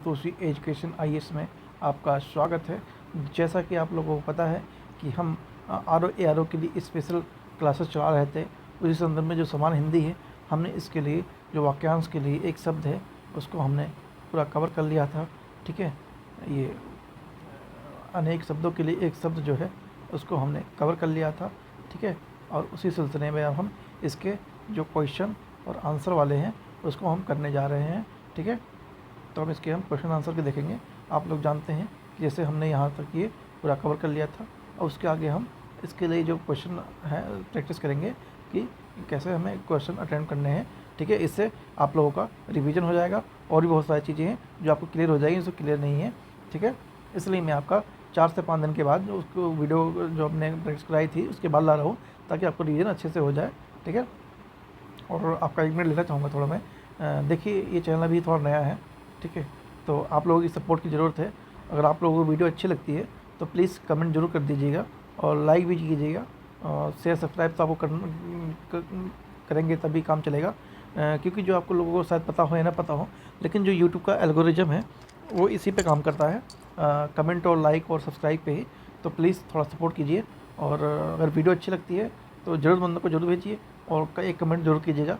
Santoshi education IAS में आपका स्वागत है। जैसा कि आप लोगों को पता है कि हम आर ओ के लिए स्पेशल क्लासेस चला रहे थे, उसी संदर्भ में जो समान हिंदी है, हमने इसके लिए जो वाक्यांश के लिए एक शब्द है उसको हमने पूरा कवर कर लिया था। ठीक है, ये अनेक शब्दों के लिए एक शब्द जो है उसको हमने कवर कर लिया था। ठीक है, और उसी सिलसिले में अब हम इसके जो क्वेश्चन और आंसर वाले हैं उसको हम करने जा रहे हैं। ठीक है, तो हम इसके क्वेश्चन आंसर के देखेंगे। आप लोग जानते हैं कि जैसे हमने यहाँ तक ये पूरा कवर कर लिया था, और उसके आगे हम इसके लिए जो क्वेश्चन है प्रैक्टिस करेंगे कि कैसे हमें क्वेश्चन अटेंड करने हैं। ठीक है, इससे आप लोगों का रिवीजन हो जाएगा और भी बहुत सारी चीज़ें हैं जो आपको क्लियर हो जाएगी, जो क्लियर नहीं है। ठीक है, इसलिए मैं आपका 4 से 5 दिन के बाद जो उसको वीडियो जो हमने प्रैक्टिस कराई थी उसके बाद ला रहा हूँ, ताकि आपको रिवीजन अच्छे से हो जाए। ठीक है, और आपका 1 मिनट लेना चाहूँगा थोड़ा मैं। देखिए, ये चैनल अभी थोड़ा नया है। ठीक है, तो आप लोगों की सपोर्ट की ज़रूरत है। अगर आप लोगों को वीडियो अच्छी लगती है तो प्लीज़ कमेंट जरूर कर दीजिएगा और लाइक भी कीजिएगा, और शेयर सब्सक्राइब तो आपको करेंगे तभी काम चलेगा। क्योंकि जो आपको लोगों को शायद पता हो या ना पता हो, लेकिन जो यूट्यूब का एल्गोरिज्म है वो इसी पे काम करता है, कमेंट और लाइक और सब्सक्राइब पे ही। तो प्लीज़ थोड़ा सपोर्ट कीजिए, और अगर वीडियो अच्छी लगती है तो ज़रूरतमंदों को जरूर भेजिए, और एक कमेंट जरूर कीजिएगा,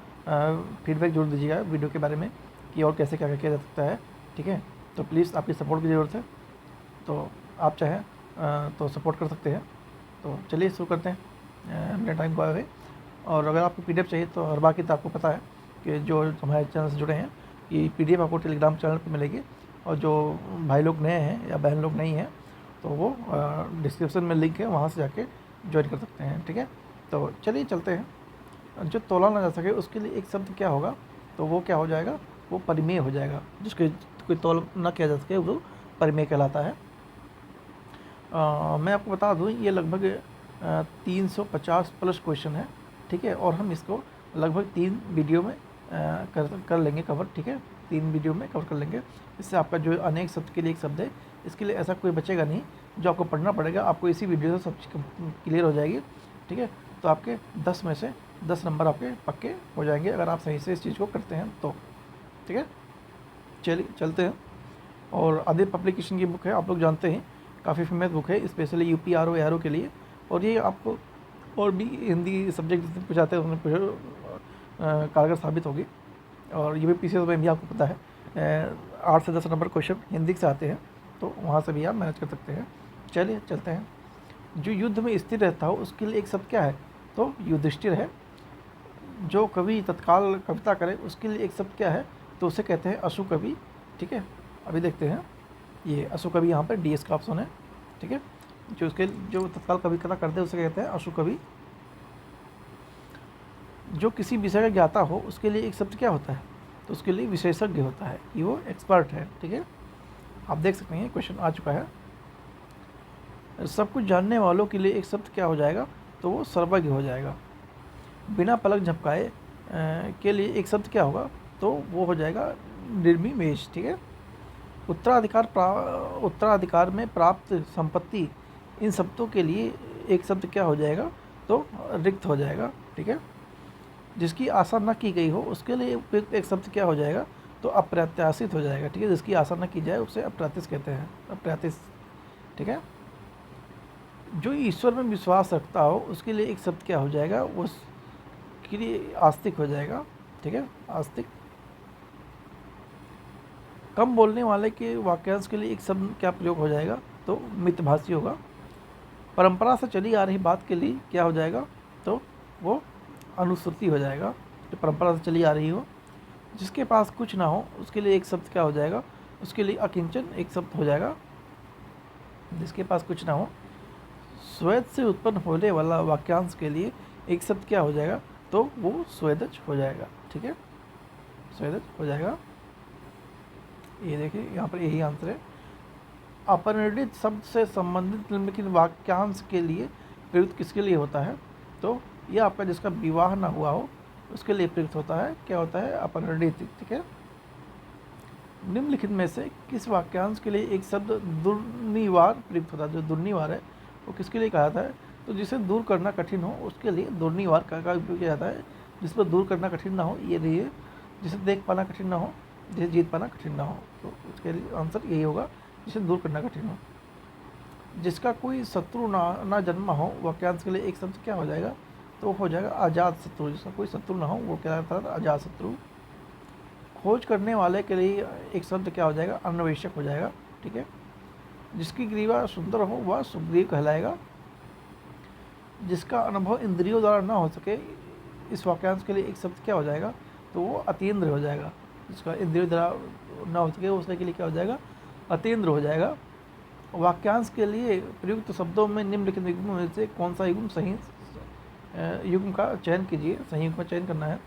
फीडबैक जरूर दीजिएगा वीडियो के बारे में कि और कैसे क्या किया जा सकता है। ठीक है, तो प्लीज़ आपकी सपोर्ट की ज़रूरत है, तो आप चाहें तो सपोर्ट कर सकते हैं। तो चलिए शुरू करते हैं बिना टाइम गवाए हुए। और अगर आपको पीडीएफ चाहिए तो हर बाकी तो आपको पता है कि जो हमारे चैनल से जुड़े हैं कि पीडीएफ आपको टेलीग्राम चैनल पर मिलेगी, और जो भाई लोग नए हैं या बहन लोग नहीं हैं तो वो डिस्क्रिप्शन में लिंक है, वहाँ से जाके ज्वाइन कर सकते हैं। ठीक है, तो चलिए चलते हैं। जो तोला ना जा सके उसके लिए एक शब्द क्या होगा, तो वो क्या हो जाएगा, वो परिमेय हो जाएगा। जिसके कोई तोल ना किया जा सके वो परिमेय कहलाता है। मैं आपको बता दूं, ये लगभग 350 प्लस क्वेश्चन है। ठीक है, और हम इसको लगभग 3 वीडियो में कर लेंगे कवर। ठीक है, 3 वीडियो में कवर कर लेंगे। इससे आपका जो अनेक शब्द के लिए एक शब्द है, इसके लिए ऐसा कोई बचेगा नहीं जो आपको पढ़ना पड़ेगा। आपको इसी वीडियो से सब चीज़ क्लियर हो जाएगी। ठीक है, तो आपके 10 में से 10 नंबर आपके पक्के हो जाएंगे अगर आप सही से इस चीज़ को करते हैं तो। ठीक है, चलिए चलते हैं। और आदित्य पब्लिकेशन की बुक है, आप लोग जानते हैं काफ़ी फेमस बुक है, स्पेशली यूपी आर ओ के लिए। और ये आपको और भी हिंदी सब्जेक्ट जितने पूछाते हैं उसमें कारगर साबित होगी। और ये भी पीसीएस में भी आपको पता है 8 से 10 नंबर क्वेश्चन हिंदी से आते हैं, तो वहाँ से भी आप मैनेज कर सकते हैं। चलिए चलते हैं। जो युद्ध में स्थिर रहता हो उसके लिए एक शब्द क्या है, तो युधिष्ठिर है। जो कवि तत्काल कविता करे उसके लिए एक शब्द क्या है, तो उसे कहते हैं अशु कवि। ठीक है, अभी देखते हैं। ये अशु कवि यहाँ पर डीएस का ऑप्शन है। ठीक है, जो तत्काल कविता करते हैं उसे कहते हैं अशु कवि। जो किसी विषय का ज्ञाता हो उसके लिए एक शब्द क्या होता है, तो उसके लिए विशेषज्ञ होता है, कि वो एक्सपर्ट है। ठीक है, आप देख सकते हैं क्वेश्चन आ चुका है। सब कुछ जानने वालों के लिए एक शब्द क्या हो जाएगा, तो वो सर्वज्ञ हो जाएगा। बिना पलक झपकाए के लिए एक शब्द क्या होगा, तो वो हो जाएगा निर्विमेष। ठीक है, उत्तराधिकार में प्राप्त संपत्ति, इन शब्दों के लिए एक शब्द क्या हो जाएगा, तो रिक्त हो जाएगा। ठीक है, जिसकी आशा न की गई हो उसके लिए एक शब्द क्या हो जाएगा, तो अप्रत्याशित हो जाएगा। ठीक है, जिसकी आशा न की जाए उसे अप्रत्याशित कहते हैं, अप्रत्याशित। ठीक है, जो ईश्वर में विश्वास रखता हो उसके लिए एक शब्द क्या हो जाएगा, उसके लिए आस्तिक हो जाएगा। ठीक है, आस्तिक। कम बोलने वाले के वाक्यांश के लिए एक शब्द क्या प्रयोग हो जाएगा, तो मितभाषी होगा। परंपरा से चली आ रही बात के लिए क्या हो जाएगा, तो वो अनुश्रुति हो जाएगा, जो परंपरा से चली आ रही हो। जिसके पास कुछ ना हो उसके लिए एक शब्द क्या हो जाएगा, उसके लिए अकिंचन एक शब्द हो जाएगा। जिसके पास कुछ ना हो। स्वेद से उत्पन्न होने वाला वाक्यांश के लिए एक शब्द क्या हो जाएगा, तो वो स्वेदज हो जाएगा। ठीक है, स्वेदज हो जाएगा। ये देखिए यहाँ पर यही आंसर है। अपरिणित शब्द से संबंधित निम्नलिखित वाक्यांश के लिए प्रयुक्त किसके लिए होता है, तो ये आपका जिसका विवाह ना हुआ हो उसके लिए प्रयुक्त होता है। क्या होता है, अपरिणित। ठीक है, निम्नलिखित में से किस वाक्यांश के लिए एक शब्द दुर्निवार प्रयुक्त होता है। जो दुर्निवार है वो किसके लिए कहा जाता है, तो जिसे दूर करना कठिन हो उसके लिए दुर्निवार का उपयोग किया जाता है। जिस पर दूर करना कठिन ना हो, ये रही है। जिसे देख पाना कठिन ना हो जिसे जीत पाना कठिन ना हो। तो उसके लिए आंसर यही होगा, जिसे दूर करना कठिन हो। जिसका कोई शत्रु ना जन्मा हो, वाक्यांश के लिए एक शब्द क्या हो जाएगा, तो हो जाएगा अजात शत्रु। जिसका कोई शत्रु ना हो वो क्या होता है, अजात शत्रु। खोज करने वाले के लिए एक शब्द क्या हो जाएगा, अन्वेषक हो जाएगा। ठीक है। जिसकी ग्रीवा सुंदर हो वह सुग्रीव कहलाएगा। जिसका अनुभव इंद्रियों द्वारा ना हो सके, इस वाक्यांश के लिए एक शब्द क्या हो जाएगा, तो वो अतीन्द्र हो जाएगा। जिसका इंद्रियों द्वारा ना हो सके उसके लिए क्या हो जाएगा, अतीन्द्र हो जाएगा। वाक्यांश के लिए प्रयुक्त शब्दों में निम्नलिखित युग्मों में से कौन सा युग्म सही युग्म का चयन कीजिए। सही युग्म का चयन करना है।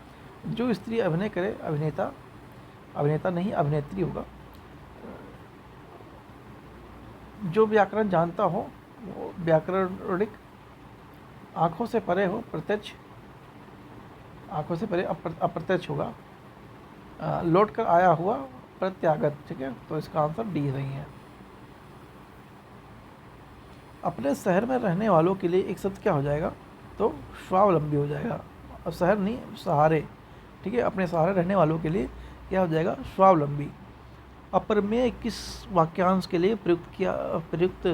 जो स्त्री अभिनय करे, अभिनेता, अभिनेता नहीं अभिनेत्री होगा। जो व्याकरण जानता हो वो व्याकरणिक। आँखों से परे हो, प्रत्यक्ष, आँखों से परे अप्रत्यक्ष होगा। लौट कर आया हुआ, प्रत्यागत। ठीक है, तो इसका आंसर डी सही है। अपने शहर में रहने वालों के लिए एक शब्द क्या हो जाएगा, तो स्वावलंबी हो जाएगा। अब शहर नहीं, सहारे। ठीक है, अपने सहारे रहने वालों के लिए क्या हो जाएगा, स्वावलंबी। अपरमेय किस वाक्यांश के लिए प्रयुक्त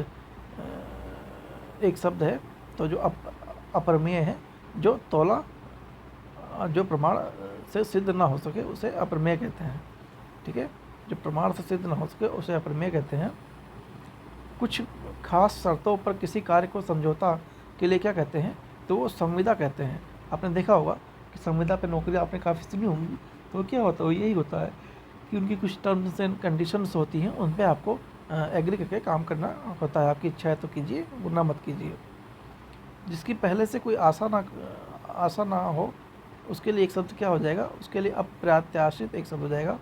एक शब्द है, तो जो अपरमेय है, जो तोला, जो प्रमाण से सिद्ध ना हो सके उसे अपरमेय कहते हैं। ठीक है, जो प्रमाण से सिद्ध ना हो सके उसे अपरमेय कहते हैं। कुछ खास शर्तों पर किसी कार्य को समझौता के लिए क्या कहते हैं, तो वो संविदा कहते हैं। आपने देखा होगा कि संविदा पे नौकरी आपने काफ़ी सुनी होंगी, तो क्या होता है, यही होता है कि उनकी कुछ टर्म्स एंड कंडीशंस होती हैं, उन पे आपको एग्री करके काम करना होता है। आपकी इच्छा है तो कीजिए, वरना मत कीजिए। जिसकी पहले से कोई आशा ना हो, उसके लिए एक शब्द क्या हो जाएगा, उसके लिए अप्रत्याशित एक शब्द हो जाएगा।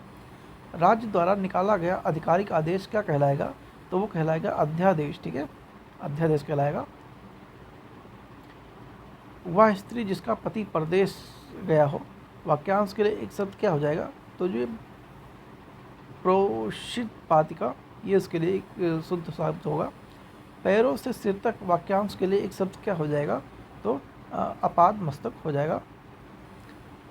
राज्य द्वारा निकाला गया आधिकारिक आदेश क्या कहलाएगा, तो वो कहलाएगा अध्यादेश। ठीक है, अध्यादेश कहलाएगा। वह स्त्री जिसका पति परदेश गया हो, वाक्यांश के लिए एक शब्द क्या हो जाएगा, तो जो प्रोषित पातिका, ये इसके लिए एक शुद्ध शब्द होगा। पैरों से सिर तक, वाक्यांश के लिए एक शब्द क्या हो जाएगा, तो अपाद मस्तक हो जाएगा।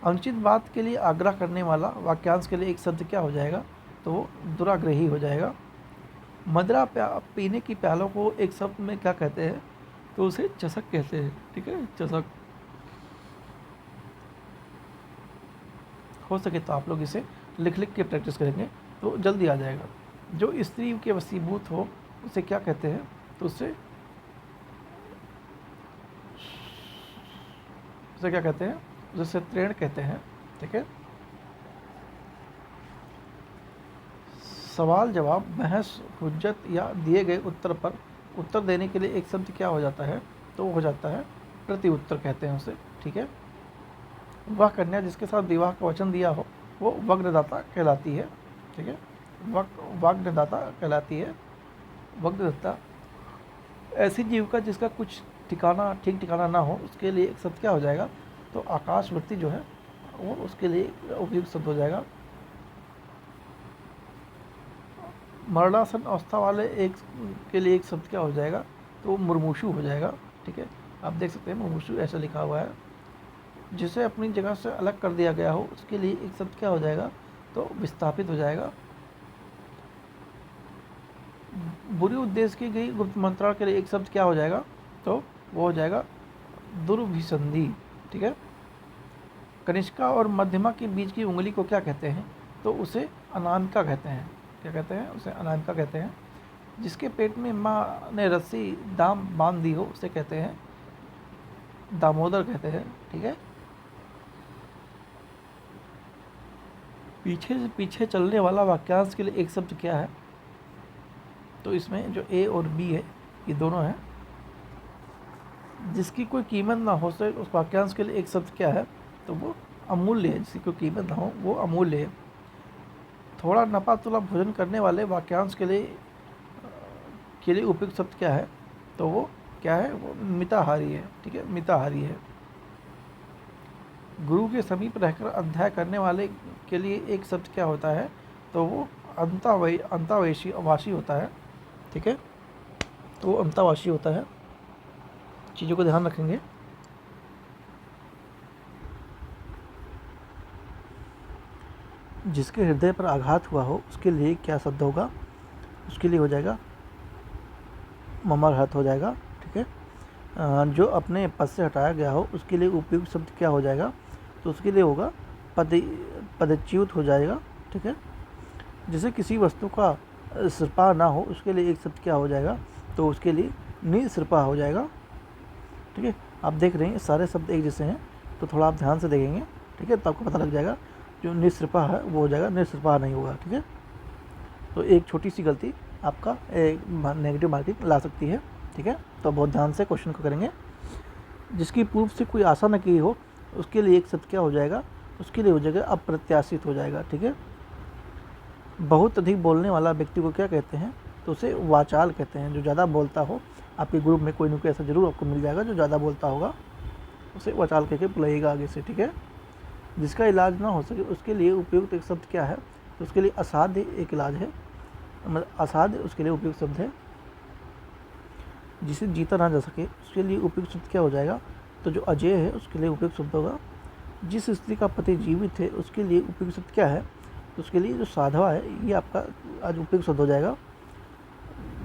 अनुचित बात के लिए आग्रह करने वाला, वाक्यांश के लिए एक शब्द क्या हो जाएगा, तो वो दुराग्रही हो जाएगा। मदिरा पीने की प्यालों को एक शब्द में क्या कहते हैं, तो उसे चषक कहते हैं। ठीक है, चषक। हो सके तो आप लोग इसे लिख के प्रैक्टिस करेंगे तो जल्दी आ जाएगा। जो स्त्री के वशीभूत हो उसे क्या कहते हैं, तो उसे क्या कहते हैं, उसे त्रेण कहते हैं। ठीक है। सवाल जवाब, बहस, हुज्जत या दिए गए उत्तर पर उत्तर देने के लिए एक शब्द क्या हो जाता है, तो हो जाता है प्रति उत्तर कहते हैं उसे। ठीक है। वह कन्या जिसके साथ विवाह का वचन दिया हो वो वग्रदाता कहलाती है। ठीक है, वाग्नदाता कहलाती है। वग्रदाता ऐसी जीविका जिसका कुछ ठीक ठिकाना ना हो, उसके लिए एक शब्द क्या हो जाएगा, तो आकाशवर्ती जो है वो उसके लिए उपयुक्त शब्द हो जाएगा। मरणासन अवस्था वाले एक के लिए एक शब्द क्या हो जाएगा, तो मुर्मूषु हो जाएगा। ठीक है, आप देख सकते हैं मुर्मूषु ऐसा लिखा हुआ है। जिसे अपनी जगह से अलग कर दिया गया हो उसके लिए एक शब्द क्या हो जाएगा, तो विस्थापित हो जाएगा। बुरी उद्देश्य की गई गुप्त मंत्रणा के लिए एक शब्द क्या हो जाएगा, तो वो हो जाएगा दुर्भिसंधि। ठीक है। कनिष्का और मध्यमा के बीच की उंगली को क्या कहते हैं, तो उसे अनामिका कहते हैं। क्या कहते हैं, उसे अनामिका कहते हैं। जिसके पेट में माँ ने रस्सी दाम बांध दी हो उसे कहते हैं दामोदर कहते हैं। ठीक है। पीछे से पीछे चलने वाला वाक्यांश के लिए एक शब्द क्या है, तो इसमें जो ए और बी है ये दोनों हैं। जिसकी कोई कीमत ना हो सके उस वाक्यांश के लिए एक शब्द क्या है, तो वो अमूल्य है। जिसकी कोई कीमत ना हो वो अमूल्य है। थोड़ा नपा तुला भोजन करने वाले वाक्यांश के लिए उपयुक्त शब्द क्या है, तो वो क्या है, वो मिताहारी है। ठीक है, मिताहारी है। गुरु के समीप रहकर अध्याय करने वाले के लिए एक शब्द क्या होता है, तो वो अंतावासी होता है। ठीक है, तो वो अंतावासी होता है। चीज़ों को ध्यान रखेंगे। जिसके हृदय पर आघात हुआ हो उसके लिए क्या शब्द होगा? उसके लिए हो जाएगा ममरहत हो जाएगा। ठीक है। जो अपने पद से हटाया गया हो उसके लिए उपयुक्त शब्द क्या हो जाएगा? तो उसके लिए होगा पदच्युत हो जाएगा। ठीक है। जिसे किसी वस्तु का सिरपा ना हो उसके लिए एक शब्द क्या हो जाएगा? तो उसके लिए निसिरपा हो जाएगा। ठीक है। आप देख रहे हैं सारे शब्द एक जैसे हैं, तो थोड़ा आप ध्यान से देखेंगे। ठीक है, तो आपको पता लग जाएगा जो निसिरपा है वो हो जाएगा निसिरपा नहीं होगा। ठीक है। तो एक छोटी सी गलती आपका नेगेटिव मार्किंग ला सकती है। ठीक है। तो बहुत ध्यान से क्वेश्चन को करेंगे। जिसकी पूर्व से कोई आशा न की हो उसके लिए एक शब्द क्या हो जाएगा? उसके लिए हो जाएगा अप्रत्याशित हो जाएगा। ठीक है। बहुत अधिक बोलने वाला व्यक्ति को क्या कहते हैं? तो उसे वाचाल कहते हैं। जो ज़्यादा बोलता हो, आपके ग्रुप में कोई ना कोई ऐसा जरूर आपको मिल जाएगा जो ज़्यादा बोलता होगा, उसे वाचाल कह के बुलाइएगा आगे से। ठीक है। जिसका इलाज ना हो सके उसके लिए उपयुक्त एक शब्द क्या है? तो उसके लिए असाध्य एक इलाज है, मतलब असाध्य उसके लिए उपयुक्त शब्द है। जिसे जीता ना जा सके उसके लिए उपयुक्त शब्द क्या हो जाएगा? तो जो अजय है उसके लिए उपयुक्त शब्द होगा। जिस स्त्री का पति जीवित है उसके लिए उपयुक्त शब्द क्या है? तो उसके लिए जो साधवा है ये आपका आज उपयुक्त शब्द हो जाएगा।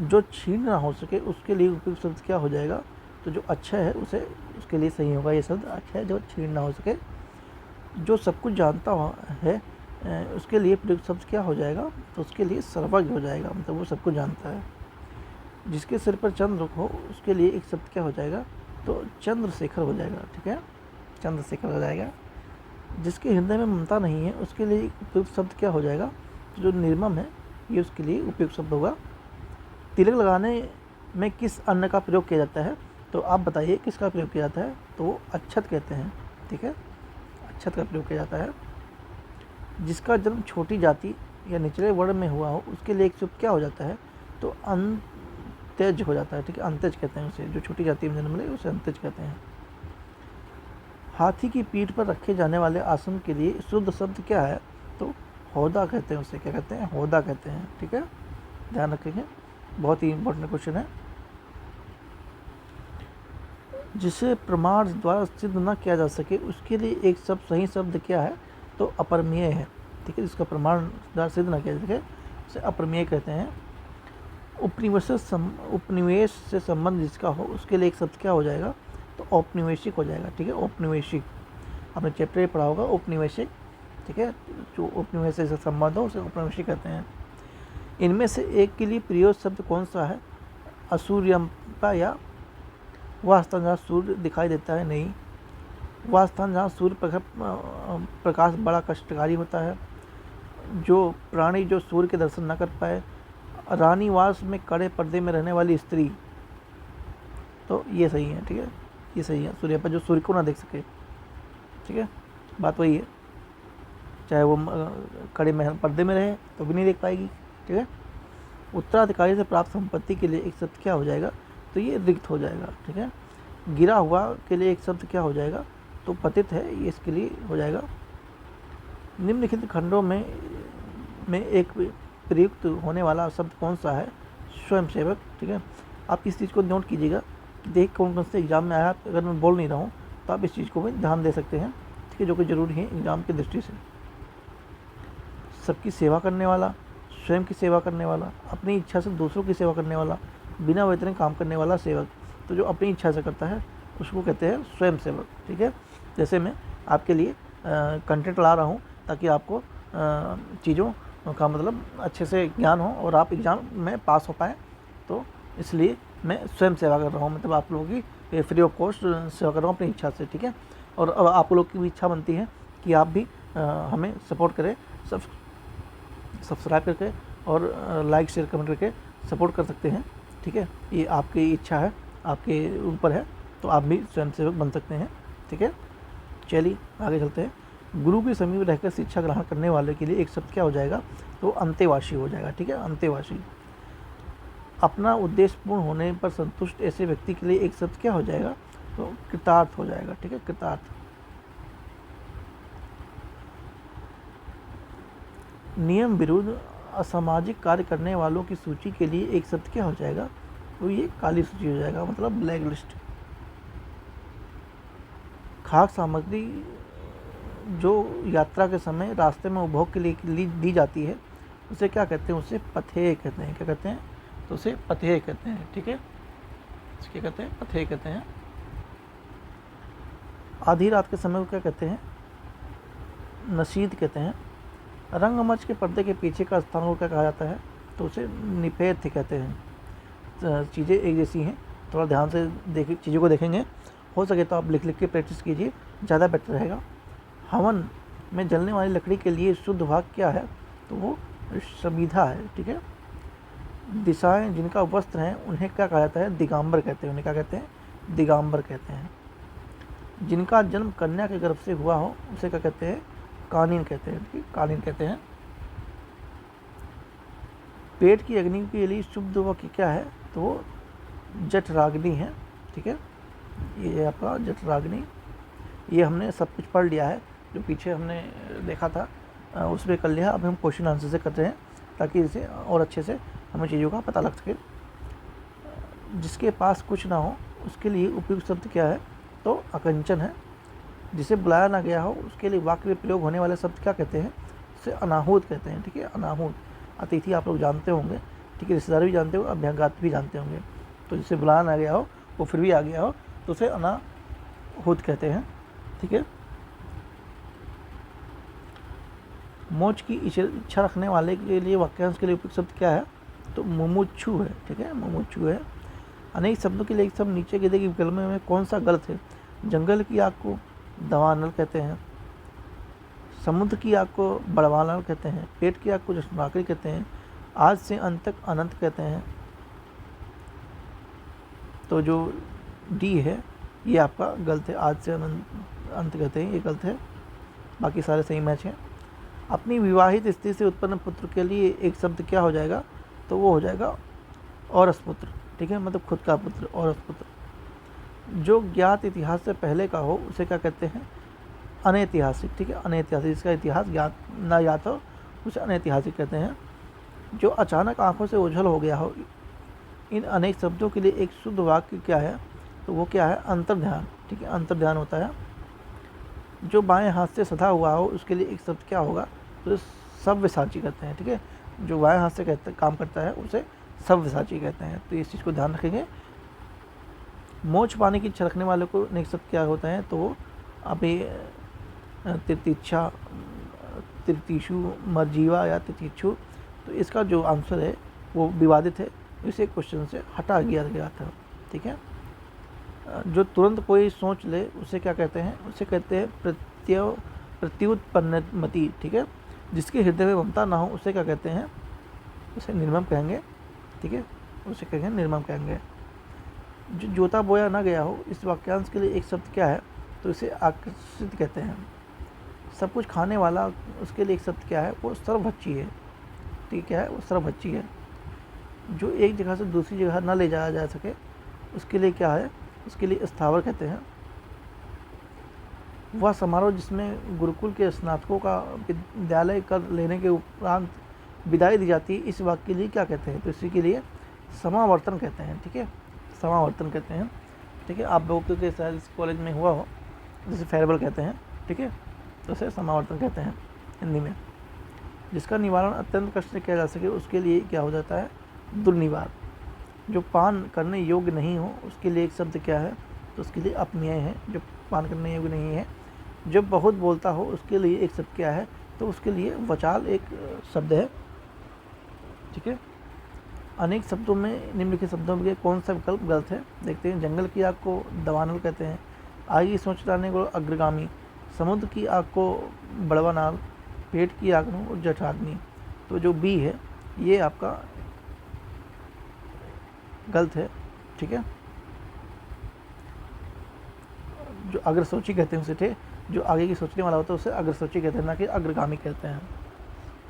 जो छीन ना हो सके उसके लिए उपयुक्त शब्द क्या हो जाएगा? तो जो अच्छा है उसे उसके लिए सही होगा ये शब्द अच्छा है जो छीन ना हो सके। जो सब कुछ जानता है उसके लिए प्रयुक्त शब्द क्या हो जाएगा? तो उसके लिए सर्वज्ञ हो जाएगा, मतलब वो सब कुछ जानता है। जिसके सिर पर चंद्र हो उसके लिए एक शब्द क्या हो जाएगा? तो चंद्रशेखर हो जाएगा। ठीक है, चंद्रशेखर हो जाएगा। जिसके हृदय में ममता नहीं है उसके लिए उपयुक्त शब्द क्या हो जाएगा? तो जो निर्मम है ये उसके लिए उपयुक्त शब्द होगा। तिलक लगाने में किस अन्न का प्रयोग किया जाता है? तो आप बताइए किसका प्रयोग किया जाता है? तो वो अक्षत कहते हैं। ठीक है, अक्षत का प्रयोग किया जाता है। जिसका जन्म छोटी जाति या निचले वर्ण में हुआ हो उसके लिए एक शब्द क्या हो जाता है? तो अंत्यज हो जाता है। ठीक है, अंत्यज कहते हैं उसे। जो छोटी जाति में जन्म ले उसे अंत्यज कहते हैं। हाथी की पीठ पर रखे जाने वाले आसन के लिए शुद्ध शब्द क्या है? तो होदा कहते हैं उसे। क्या कहते हैं? होदा कहते हैं। ठीक है, ध्यान रखेंगे, बहुत ही इंपॉर्टेंट क्वेश्चन है। जिसे प्रमाण द्वारा सिद्ध न किया जा सके उसके लिए एक शब्द सही शब्द क्या है? तो अपरमेय है। ठीक है, जिसका प्रमाण द्वारा सिद्ध न किया जा सके उसे अपरमेय कहते हैं। उपनिवेश से संबंध जिसका हो उसके लिए एक शब्द क्या हो जाएगा? तो औपनिवेशिक हो जाएगा। ठीक है, औपनिवेशिक आपने चैप्टर में पढ़ा होगा औपनिवेशिक। ठीक है, जो उपनिवेश से संबंध हो उसे औपनिवेशिक कहते हैं। इनमें से एक के लिए प्रयोग शब्द कौन सा है? असूर्यंपा या वह स्थान जहाँ सूर्य दिखाई देता है नहीं, वह स्थान जहाँ सूर्य प्रकाश बड़ा कष्टकारी होता है, जो प्राणी जो सूर्य के दर्शन न कर पाए, रानीवास में कड़े पर्दे में रहने वाली स्त्री। तो ये सही है। ठीक है, ये सही है। सूर्य पर जो सूर्य को ना देख सके। ठीक है, बात वही है, चाहे वो कड़े महल पर्दे में रहे तो भी नहीं देख पाएगी। ठीक है। उत्तराधिकारी से प्राप्त संपत्ति के लिए एक शब्द क्या हो जाएगा? तो ये रिक्त हो जाएगा। ठीक है। गिरा हुआ के लिए एक शब्द क्या हो जाएगा? तो पतित है, ये इसके लिए हो जाएगा। निम्नलिखित खंडों में एक प्रयुक्त होने वाला शब्द कौन सा है? स्वयंसेवक। ठीक है, आप इस चीज़ को नोट कीजिएगा कि देख कौन कौन से एग्जाम में आया। अगर मैं बोल नहीं रहा हूँ तो आप इस चीज़ को भी ध्यान दे सकते हैं। ठीक है, जो कि ज़रूरी है एग्ज़ाम की दृष्टि से। सबकी सेवा करने वाला, स्वयं की सेवा करने वाला, अपनी इच्छा से दूसरों की सेवा करने वाला, बिना वेतन काम करने वाला सेवक। तो जो अपनी इच्छा से करता है उसको कहते हैं स्वयं सेवक। ठीक है, जैसे मैं आपके लिए कंटेंट ला रहा हूँ ताकि आपको चीज़ों का मतलब अच्छे से ज्ञान हो और आप एग्ज़ाम में पास हो पाएँ, तो इसलिए मैं स्वयं सेवा कर रहा हूँ। मतलब आप लोगों की फ्री ऑफ कॉस्ट सेवा कर रहा हूँ अपनी इच्छा से। ठीक है, और अब आप लोग की भी इच्छा बनती है कि आप भी हमें सपोर्ट करें, सब्सक्राइब करके और लाइक शेयर कमेंट करके सपोर्ट कर सकते हैं। ठीक है, ये आपकी इच्छा है, आपके ऊपर है, तो आप भी स्वयंसेवक बन सकते हैं। ठीक है, चलिए आगे चलते हैं। गुरु के समीप रहकर शिक्षा ग्रहण करने वाले के लिए एक शब्द क्या हो जाएगा? तो अंतेवासी हो जाएगा। ठीक है, अंतेवासी। अपना उद्देश्य पूर्ण होने पर संतुष्ट ऐसे व्यक्ति के लिए एक शब्द क्या हो जाएगा? तो कृतार्थ हो जाएगा। ठीक है, कृतार्थ। नियम विरुद्ध असामाजिक कार्य करने वालों की सूची के लिए एक शब्द क्या हो जाएगा? तो ये काली सूची हो जाएगा, मतलब ब्लैक लिस्ट। खाद्य सामग्री जो यात्रा के समय रास्ते में उपभोग के लिए दी जाती है उसे क्या कहते हैं, उसे पथेय कहते हैं। क्या कहते हैं, तो उसे पथेय कहते हैं। ठीक है, क्या कहते हैं, पथेय कहते हैं। आधी रात के समय को क्या कहते हैं, नशीद कहते हैं। रंगमंच के पर्दे के पीछे का स्थान को क्या कहा जाता है, तो उसे निपेथ कहते हैं। चीज़ें एक जैसी हैं, थोड़ा ध्यान से चीज़ों को देखेंगे। हो सके तो आप लिख लिख के प्रैक्टिस कीजिए, ज़्यादा बेटर रहेगा। हवन में जलने वाली लकड़ी के लिए शुद्ध भाग क्या है, तो वो समीधा है। ठीक है, दिशाएं जिनका वस्त्र हैं उन्हें क्या कहा जाता है, दिगंबर कहते हैं। उन्हें क्या कहते हैं, दिगंबर कहते हैं। जिनका जन्म कन्या के गर्भ से हुआ हो उसे क्या कहते हैं, कालीन कहते हैं। ठीक है, कालीन कहते हैं। पेट की अग्नि के लिए शुद्ध वाक्य क्या है, तो वो जठराग्नि है। ठीक है, ये आपका जठराग्नि। ये हमने सब कुछ पढ़ लिया है, जो पीछे हमने देखा था उसमें कर लिया। अब हम क्वेश्चन आंसर से करते हैं ताकि इसे और अच्छे से हमें चीज़ों का पता लग सके। जिसके पास कुछ ना हो उसके लिए उपयुक्त शब्द क्या है, तो अकंचन है। जिसे बुलाया ना गया हो उसके लिए वाक्य में प्रयोग होने वाले शब्द क्या कहते हैं, उसे अनाहूत कहते हैं। ठीक है, अनाहूत। अतिथि आप लोग जानते होंगे, ठीक है, रिश्तेदार भी जानते होंगे, अभ्यागत भी जानते होंगे। तो जिसे बुलाया ना गया हो वो फिर भी आ गया हो तो उसे अनाहूत कहते हैं। ठीक है, मोक्ष की इच्छा रखने वाले के लिए वाक्यांश के लिए उपयुक्त शब्द क्या है, तो मुमुक्षु है। ठीक है, मुमुक्षु है। अनेक शब्दों के लिए एक शब्द नीचे के देखिए विकल्प में कौन सा गलत है। जंगल की आग को दवानल कहते हैं, समुद्र की आग को बड़वानल कहते हैं, पेट की आग को जठराग्नि कहते हैं, आज से अंत तक अनंत कहते हैं। तो जो डी है ये आपका गलत है, आज से अनंत अंत कहते हैं, ये गलत है। बाकी सारे सही मैच हैं। अपनी विवाहित स्त्री से उत्पन्न पुत्र के लिए एक शब्द क्या हो जाएगा, तो वो हो जाएगा औरस पुत्र। ठीक है, मतलब खुद का पुत्र, औरस पुत्र। जो ज्ञात इतिहास से पहले का हो उसे क्या कहते हैं, अनैतिहासिक। ठीक है, अनैतिहासिक, जिसका इतिहास ज्ञात ना याद हो उसे अनैतिहासिक कहते हैं। जो अचानक आंखों से ओझल हो गया हो। इन अनेक शब्दों के लिए एक शुद्ध वाक्य क्या है, तो वो क्या है, अंतर्ध्यान। ठीक है, अंतर्ध्यान होता है। जो बाएं हाथ से सधा हुआ हो उसके लिए एक शब्द क्या होगा, तो सव्यसाची कहते हैं। ठीक है, जो बाएं हाथ से काम करता है उसे सव्यसाची कहते हैं। तो इस चीज़ को ध्यान रखेंगे। मोक्ष पाने की इच्छा रखने वाले को नेक्स्ट शब्द क्या होता है, तो वो अभी तितिक्षा, तितिक्षु, मर्जीवा या तितिक्षु। तो इसका जो आंसर है वो विवादित है, इसे क्वेश्चन से हटा दिया गया था। ठीक है, जो तुरंत कोई सोच ले उसे क्या कहते हैं, उसे कहते हैं प्रत्युत्पन्नमति। ठीक है, जिसके हृदय में ममता ना हो उसे क्या कहते हैं, उसे निर्मम कहेंगे। ठीक है, उसे कहेंगे निर्मम कहेंगे। जो जोता बोया ना गया हो इस वाक्यांश के लिए एक शब्द क्या है, तो इसे आकर्षित कहते हैं। सब कुछ खाने वाला उसके लिए एक शब्द क्या है, वो सर्वभक्षी है। ठीक है, वो सर्वभक्षी है। जो एक जगह से दूसरी जगह न ले जाया जा सके उसके लिए क्या है, उसके लिए स्थावर कहते हैं। वह समारोह जिसमें गुरुकुल के स्नातकों का विद्यालय कर लेने के उपरांत विदाई दी जाती है, इस वाक्य के लिए क्या कहते हैं, तो इसी के लिए समावर्तन कहते हैं। ठीक है, समावर्तन कहते हैं। ठीक है, आप लोग के शायद इस कॉलेज में हुआ हो, जैसे फेयरवेल कहते हैं। ठीक है, तो उसे समावर्तन कहते हैं हिंदी में। जिसका निवारण अत्यंत कष्ट से किया जा सके उसके लिए क्या हो जाता है, दुर्निवार। जो पान करने योग्य नहीं हो उसके लिए एक शब्द क्या है, तो उसके लिए अपमेय है। जो पान करने योग्य नहीं है। जो बहुत बोलता हो उसके लिए एक शब्द क्या है, तो उसके लिए वचाल एक शब्द है। ठीक है, अनेक शब्दों में निम्नलिखित शब्दों में कौन सा विकल्प गलत है, देखते हैं। जंगल की आग को दवानल कहते हैं, आग की सोच लाने को अग्रगामी, समुद्र की आग को बड़वानाल, पेट की आग को जठराग्नि। तो जो बी है ये आपका गलत है। ठीक है, जो अग्रसोची कहते हैं उसे थे, जो आगे की सोचने वाला होता है उसे अग्रसोची कहते हैं, ना कि अग्रगामी कहते हैं।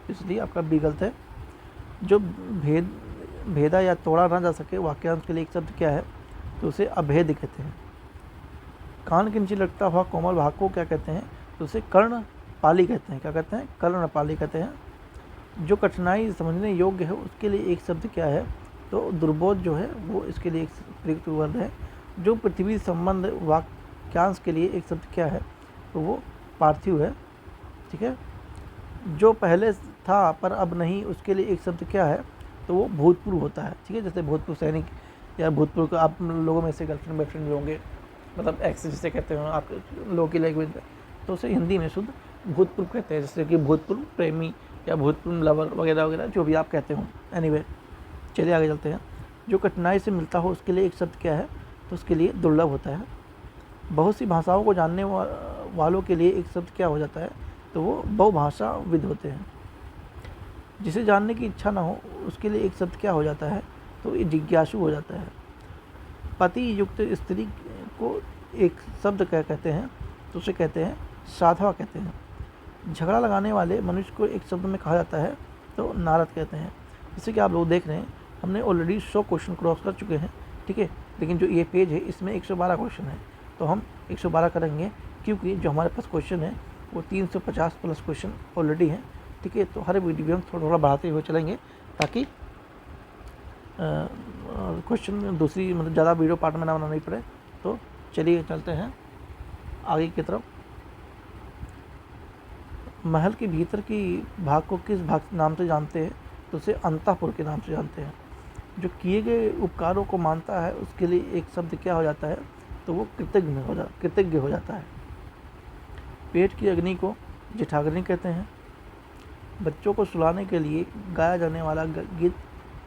इसलिए आपका बी गलत है। जो भेदा या तोड़ा ना जा सके वाक्यांश के लिए एक शब्द क्या है, तो उसे अभेद कहते हैं। कान के नीचे लटकता हुआ कोमल भाग को क्या कहते हैं, तो उसे कर्णपाली कहते हैं। क्या कहते हैं, कर्णपाली कहते हैं। जो कठिनाई समझने योग्य है उसके लिए एक शब्द क्या है, तो दुर्बोध जो है वो इसके लिए एक प्रयुक्त वर्ड है। जो पृथ्वी संबंध वाक्यांश के लिए एक शब्द क्या है, तो वो पार्थिव है। ठीक है। जो पहले था पर अब नहीं, उसके लिए एक शब्द क्या है, तो वो भूतपूर्व होता है। ठीक है, जैसे भूतपूर्व सैनिक या भूतपूर्व का आप लोगों में से गर्लफ्रेंड बॉयफ्रेंड भी होंगे, मतलब एक्स जिसे कहते हो आप लोगों की लैंग्वेज में, तो उसे हिंदी में शुद्ध भूतपूर्व कहते हैं। जैसे कि भूतपूर्व प्रेमी या भूतपूर्व लवर वगैरह वगैरह जो भी आप कहते हो। एनीवे, चलिए आगे चलते हैं। जो कठिनाई से मिलता हो उसके लिए एक शब्द क्या है, तो उसके लिए दुर्लभ होता है। बहुत सी भाषाओं को जानने वालों के लिए एक शब्द क्या हो जाता है, तो वो बहुभाषाविद होते हैं। जिसे जानने की इच्छा ना हो उसके लिए एक शब्द क्या हो जाता है, तो ये जिज्ञासु हो जाता है। पति युक्त स्त्री को एक शब्द क्या कहते हैं, तो उसे कहते हैं साधवा कहते हैं। झगड़ा लगाने वाले मनुष्य को एक शब्द में कहा जाता है, तो नारद कहते हैं। जैसे कि आप लोग देख रहे हैं, हमने ऑलरेडी 100 क्वेश्चन क्रॉस कर चुके हैं। ठीक है, लेकिन जो ये पेज है इसमें 112 क्वेश्चन है, तो हम 112 करेंगे, क्योंकि जो हमारे पास क्वेश्चन है वो 350 प्लस क्वेश्चन ऑलरेडी हैं। ठीक है, तो हर वीडियो में हम थोड़ा थोड़ा बढ़ाते हुए चलेंगे, ताकि क्वेश्चन दूसरी मतलब ज़्यादा वीडियो पार्ट में ना बनानी पड़े। तो चलिए चलते हैं आगे की तरफ। महल के भीतर की भाग को किस भाग नाम से जानते हैं, तो उसे अंतःपुर के नाम से जानते हैं। जो किए गए उपकारों को मानता है उसके लिए एक शब्द क्या हो जाता है, तो वो कृतज्ञ हो जाता है। पेट की अग्नि को जिठाग्नि कहते हैं। बच्चों को सुलाने के लिए गाया जाने वाला गीत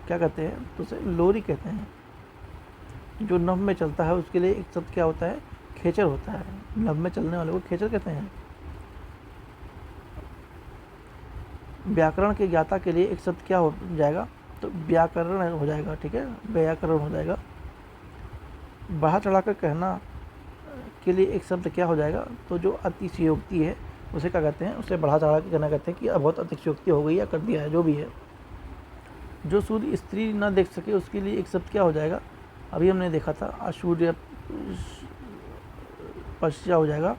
क्या कहते हैं, तो उसे लोरी कहते हैं। जो नभ में चलता है उसके लिए एक शब्द क्या होता है, खेचर होता है। नभ में चलने वाले को खेचर कहते हैं। व्याकरण के ज्ञाता के लिए एक शब्द क्या हो जाएगा, तो व्याकरण हो जाएगा। ठीक है, व्याकरण हो जाएगा। बढ़ा चढ़ाकर कहना के लिए एक शब्द क्या हो जाएगा, तो जो अतिशयोक्ति है उसे क्या कहते हैं, उसे बढ़ा चढ़ा के कहना कहते हैं कि अब बहुत अतिशयोक्ति हो गई या कर दिया है, जो भी है। जो सूर्य स्त्री ना देख सके उसके लिए एक शब्द क्या हो जाएगा, अभी हमने देखा था असूर्य पश्चा हो जाएगा।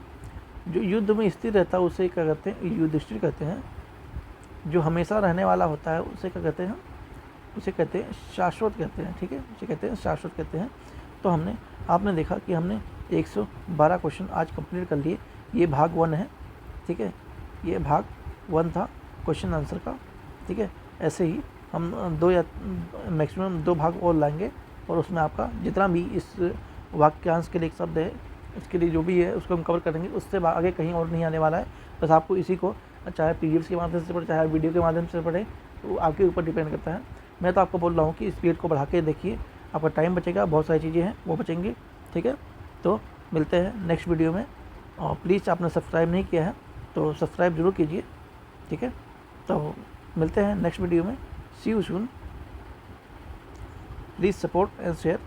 जो युद्ध में स्थिर रहता है उसे क्या कहते हैं, युधिष्ठिर कहते हैं। जो हमेशा रहने वाला होता है उसे क्या कहते हैं, उसे कहते हैं शाश्वत कहते हैं। ठीक है, उसे कहते हैं शाश्वत कहते हैं। तो आपने देखा कि हमने 112 क्वेश्चन आज कंप्लीट कर लिए। ये भाग 1 है। ठीक है, ये भाग 1 था क्वेश्चन आंसर का। ठीक है, ऐसे ही हम 2 या मैक्सिमम 2 भाग और लाएंगे, और उसमें आपका जितना भी इस वाक्यांश के लिए एक शब्द है उसके लिए जो भी है उसको हम कवर करेंगे। उससे आगे कहीं और नहीं आने वाला है। बस आपको इसी को चाहे पीडीएफ के माध्यम से पढ़े चाहे वीडियो के माध्यम से पढ़े, तो आपके ऊपर डिपेंड करता है। मैं तो आपको बोल रहा हूँ कि स्पीड को बढ़ा के देखिए, आपका टाइम बचेगा, बहुत सारी चीज़ें हैं वो बचेंगी। ठीक है, तो मिलते हैं नेक्स्ट वीडियो में। और प्लीज़ आपने सब्सक्राइब नहीं किया है तो सब्सक्राइब जरूर कीजिए। ठीक है, तो मिलते हैं नेक्स्ट वीडियो में। See you soon. Please support and share.